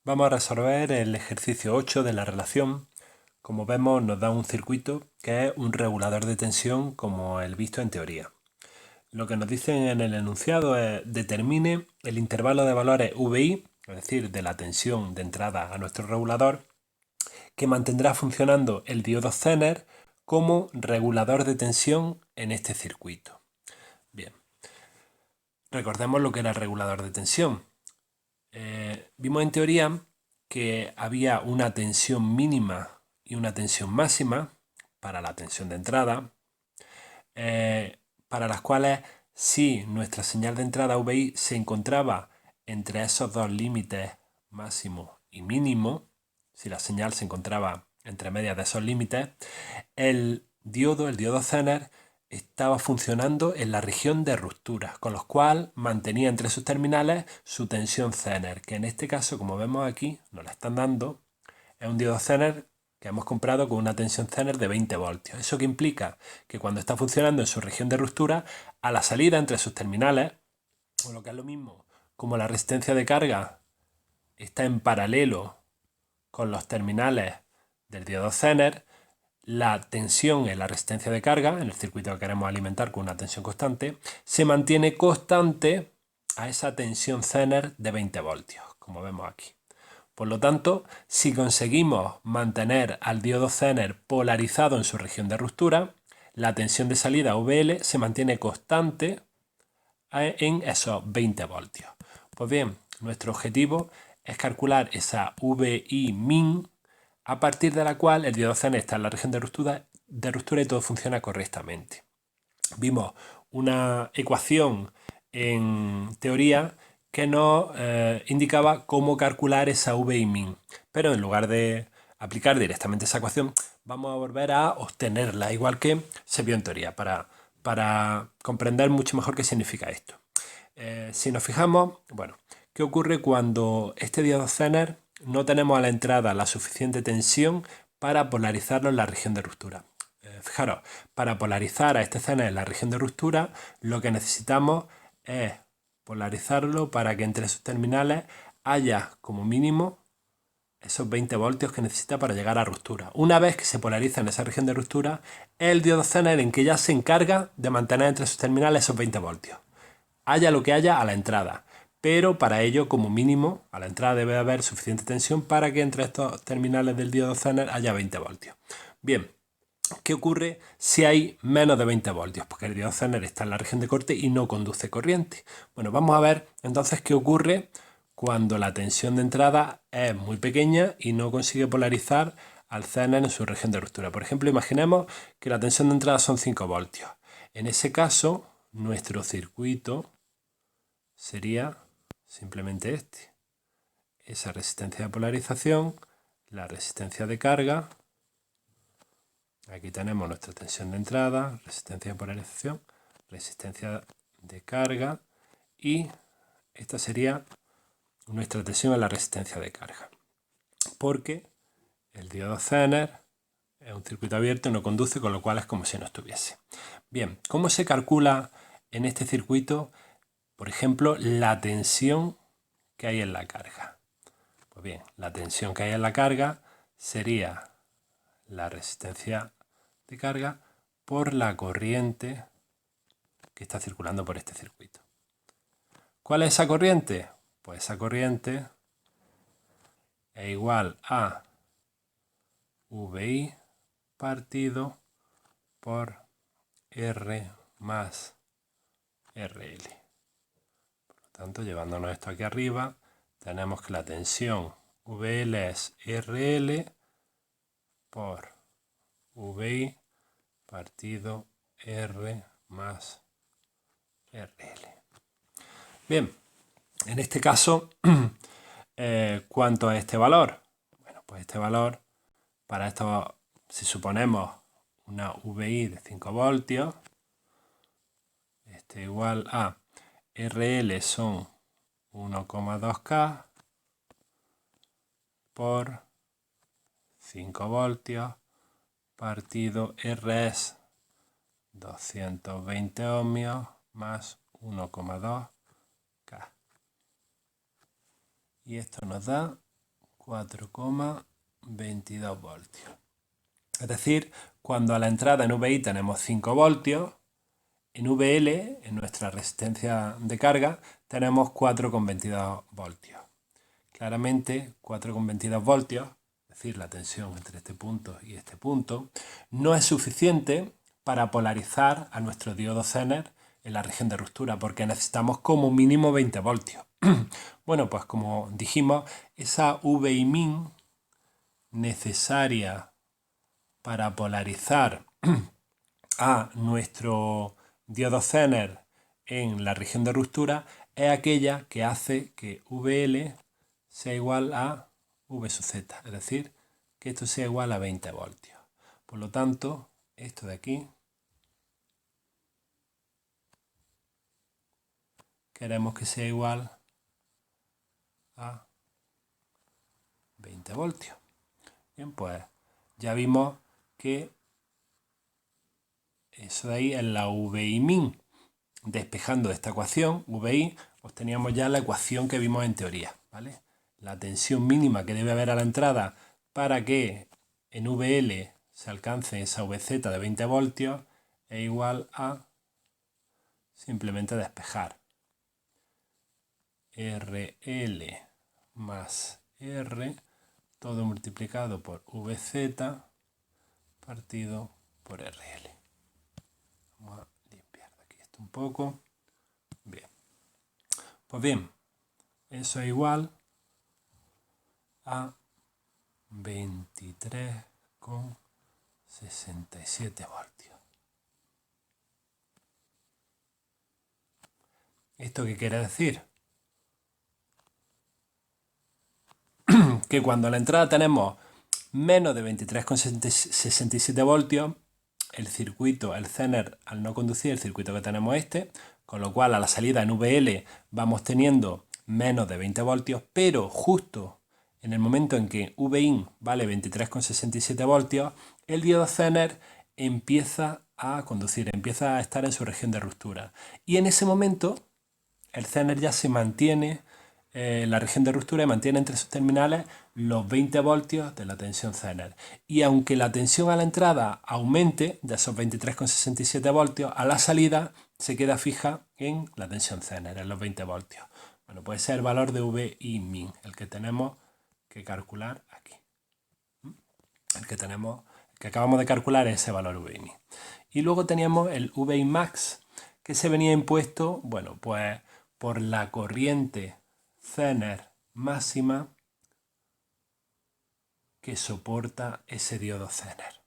Vamos a resolver el ejercicio 8 de la relación. Como vemos, nos da un circuito que es un regulador de tensión como el visto en teoría. Lo que nos dicen en el enunciado es determine el intervalo de valores VI, es decir, de la tensión de entrada a nuestro regulador, que mantendrá funcionando el diodo Zener como regulador de tensión en este circuito. Bien, recordemos lo que era el regulador de tensión. Vimos en teoría que había una tensión mínima y una tensión máxima para la tensión de entrada, para las cuales si nuestra señal de entrada VI se encontraba entre esos dos límites máximo y mínimo, si la señal se encontraba entre medias de esos límites, el diodo Zener, estaba funcionando en la región de ruptura, con lo cual mantenía entre sus terminales su tensión Zener, que en este caso, como vemos aquí, nos la están dando, es un diodo Zener que hemos comprado con una tensión Zener de 20 voltios. ¿Eso que implica? Que cuando está funcionando en su región de ruptura, a la salida entre sus terminales, o lo que es lo mismo, como la resistencia de carga está en paralelo con los terminales del diodo Zener, la tensión en la resistencia de carga, en el circuito que queremos alimentar con una tensión constante, se mantiene constante a esa tensión Zener de 20 voltios, como vemos aquí. Por lo tanto, si conseguimos mantener al diodo Zener polarizado en su región de ruptura, la tensión de salida VL se mantiene constante en esos 20 voltios. Pues bien, nuestro objetivo es calcular esa VI min a partir de la cual el diodo Zener está en la región de ruptura y todo funciona correctamente. Vimos una ecuación en teoría que nos indicaba cómo calcular esa VI min, pero en lugar de aplicar directamente esa ecuación, vamos a volver a obtenerla, igual que se vio en teoría, para comprender mucho mejor qué significa esto. Si nos fijamos, bueno, ¿qué ocurre cuando este diodo Zener no tenemos a la entrada la suficiente tensión para polarizarlo en la región de ruptura? Fijaros, para polarizar a este Zener en la región de ruptura, lo que necesitamos es polarizarlo para que entre sus terminales haya como mínimo esos 20 voltios que necesita para llegar a ruptura. Una vez que se polariza en esa región de ruptura, es el diodo Zener en que ya se encarga de mantener entre sus terminales esos 20 voltios. Haya lo que haya a la entrada, pero para ello, como mínimo, a la entrada debe haber suficiente tensión para que entre estos terminales del diodo Zener haya 20 voltios. Bien, ¿qué ocurre si hay menos de 20 voltios? Porque el diodo Zener está en la región de corte y no conduce corriente. Bueno, vamos a ver entonces qué ocurre cuando la tensión de entrada es muy pequeña y no consigue polarizar al Zener en su región de ruptura. Por ejemplo, imaginemos que la tensión de entrada son 5 voltios. En ese caso, nuestro circuito sería simplemente este. Esa resistencia de polarización, la resistencia de carga. Aquí tenemos nuestra tensión de entrada, resistencia de polarización, resistencia de carga y esta sería nuestra tensión en la resistencia de carga. Porque el diodo Zener es un circuito abierto y no conduce, con lo cual es como si no estuviese. Bien, ¿cómo se calcula en este circuito, por ejemplo, la tensión que hay en la carga? Pues bien, la tensión que hay en la carga sería la resistencia de carga por la corriente que está circulando por este circuito. ¿Cuál es esa corriente? Pues esa corriente es igual a VI partido por R más RL. Por lo tanto, llevándonos esto aquí arriba, tenemos que la tensión VL es RL por VI partido R más RL. Bien, en este caso, ¿cuánto es este valor? Bueno, pues este valor, para esto, si suponemos una VI de 5 voltios, igual a RL son 1,2K por 5 voltios partido R es 220 ohmios más 1,2K. Y esto nos da 4,22 voltios. Es decir, cuando a la entrada en VI tenemos 5 voltios, en VL, en nuestra resistencia de carga, tenemos 4,22 voltios. Claramente, 4,22 voltios, es decir, la tensión entre este punto y este punto, no es suficiente para polarizar a nuestro diodo Zener en la región de ruptura, porque necesitamos como mínimo 20 voltios. Bueno, pues como dijimos, esa VImin necesaria para polarizar a nuestro diodo Zener en la región de ruptura es aquella que hace que VL sea igual a V sub Z, es decir, que esto sea igual a 20 voltios. Por lo tanto, esto de aquí queremos que sea igual a 20 voltios. Bien, pues ya vimos que eso de ahí es la VImin. Despejando esta ecuación, VI, obteníamos ya la ecuación que vimos en teoría, ¿vale? La tensión mínima que debe haber a la entrada para que en VL se alcance esa VZ de 20 voltios es igual a simplemente despejar RL más R, todo multiplicado por VZ partido por RL. Vamos a limpiar de aquí esto un poco. Bien. Pues bien, eso es igual a 23,67 voltios. ¿Esto qué quiere decir? Que cuando a la entrada tenemos menos de 23,67 voltios, el circuito, el Zener, al no conducir, el circuito que tenemos con lo cual a la salida en VL vamos teniendo menos de 20 voltios, pero justo en el momento en que Vin vale 23,67 voltios, el diodo Zener empieza a conducir, empieza a estar en su región de ruptura. Y en ese momento el Zener ya se mantiene la región de ruptura y mantiene entre sus terminales los 20 voltios de la tensión Zener. Y aunque la tensión a la entrada aumente de esos 23,67 voltios, a la salida se queda fija en la tensión Zener, en los 20 voltios. Bueno, pues ese es el valor de VImin, el que tenemos que calcular aquí. El que acabamos de calcular es ese valor VImin. Y luego teníamos el VImax, que se venía impuesto, bueno, pues por la corriente Zener máxima que soporta ese diodo Zener.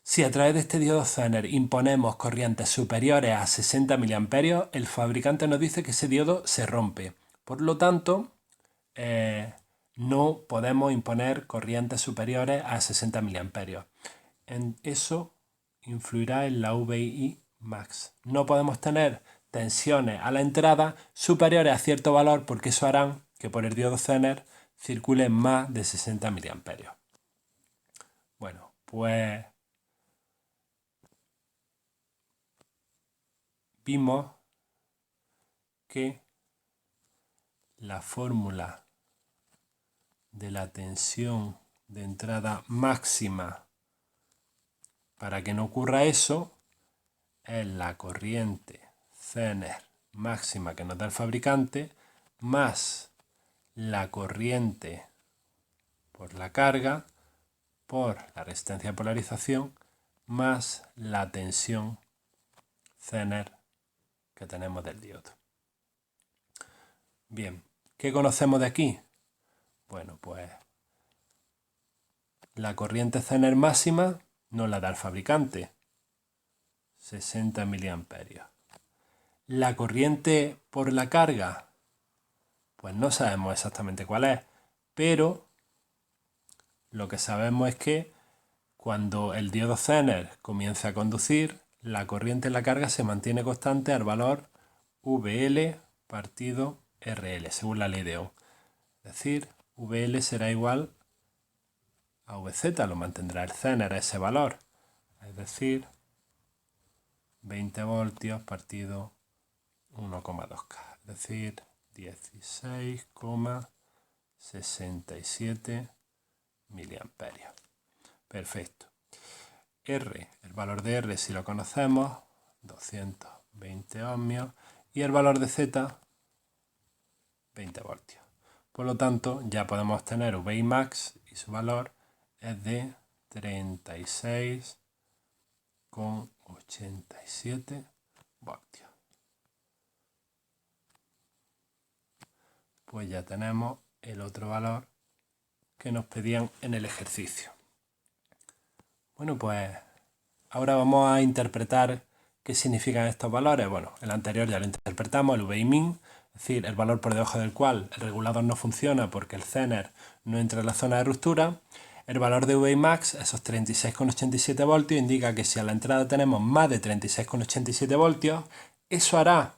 Si a través de este diodo Zener imponemos corrientes superiores a 60 mA, el fabricante nos dice que ese diodo se rompe. Por lo tanto, no podemos imponer corrientes superiores a 60 mA. En eso influirá en la VI max. No podemos tener tensiones a la entrada superiores a cierto valor porque eso hará que por el diodo Zener circule más de 60 mA. Bueno, pues vimos que la fórmula de la tensión de entrada máxima para que no ocurra eso es la corriente Zener máxima que nos da el fabricante más la corriente por la carga por la resistencia de polarización más la tensión Zener que tenemos del diodo. Bien, ¿qué conocemos de aquí? Bueno, pues la corriente Zener máxima nos la da el fabricante, 60 mA. La corriente por la carga, pues no sabemos exactamente cuál es, pero lo que sabemos es que cuando el diodo Zener comienza a conducir, la corriente en la carga se mantiene constante al valor VL partido RL, según la ley de Ohm. Es decir, VL será igual a VZ, lo mantendrá el Zener a ese valor. Es decir, 20 voltios partido 1,2K. Es decir, 16,6 67 miliamperios. Perfecto. R, el valor de R si lo conocemos, 220 ohmios, y el valor de Z, 20 voltios. Por lo tanto, ya podemos obtener VI max y su valor es de 36,87 voltios. Pues ya tenemos el otro valor que nos pedían en el ejercicio. Bueno, pues ahora vamos a interpretar qué significan estos valores. Bueno, el anterior ya lo interpretamos, el VI min, es decir, el valor por debajo del cual el regulador no funciona porque el Zener no entra en la zona de ruptura. El valor de VI max, esos 36,87 voltios, indica que si a la entrada tenemos más de 36,87 voltios, eso hará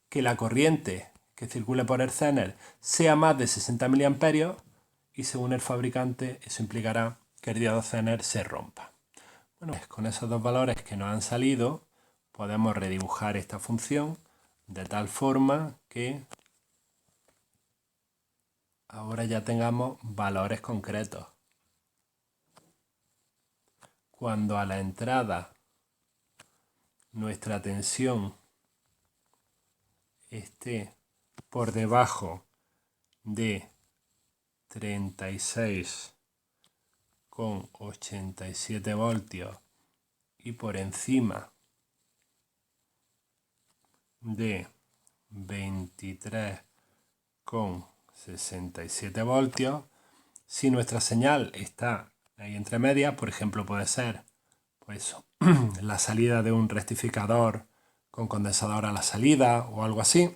que la corriente que circule por el Zener sea más de 60 miliamperios y según el fabricante eso implicará que el diodo Zener se rompa. Bueno, pues con esos dos valores que nos han salido podemos redibujar esta función de tal forma que ahora ya tengamos valores concretos. Cuando a la entrada nuestra tensión esté por debajo de 36,87 voltios y por encima de 23,67 voltios, si nuestra señal está ahí entre medias, por ejemplo puede ser pues, la salida de un rectificador con condensador a la salida o algo así,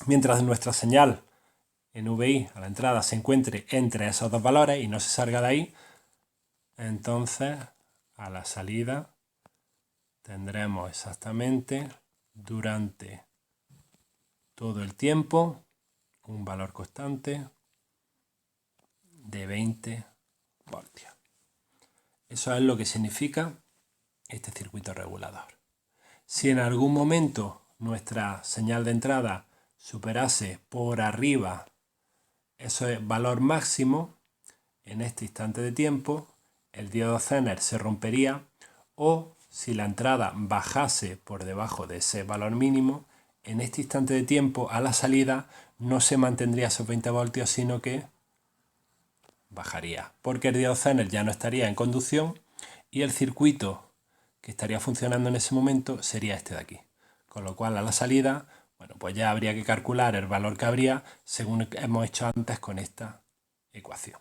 mientras nuestra señal en VI a la entrada se encuentre entre esos dos valores y no se salga de ahí, entonces a la salida tendremos exactamente durante todo el tiempo un valor constante de 20 voltios. Eso es lo que significa este circuito regulador. Si en algún momento nuestra señal de entrada superase por arriba ese valor máximo, en este instante de tiempo el diodo Zener se rompería, o si la entrada bajase por debajo de ese valor mínimo, en este instante de tiempo a la salida no se mantendría esos 20 voltios, sino que bajaría, porque el diodo Zener ya no estaría en conducción y el circuito que estaría funcionando en ese momento sería este de aquí. Con lo cual a la salida, bueno, pues ya habría que calcular el valor que habría según hemos hecho antes con esta ecuación.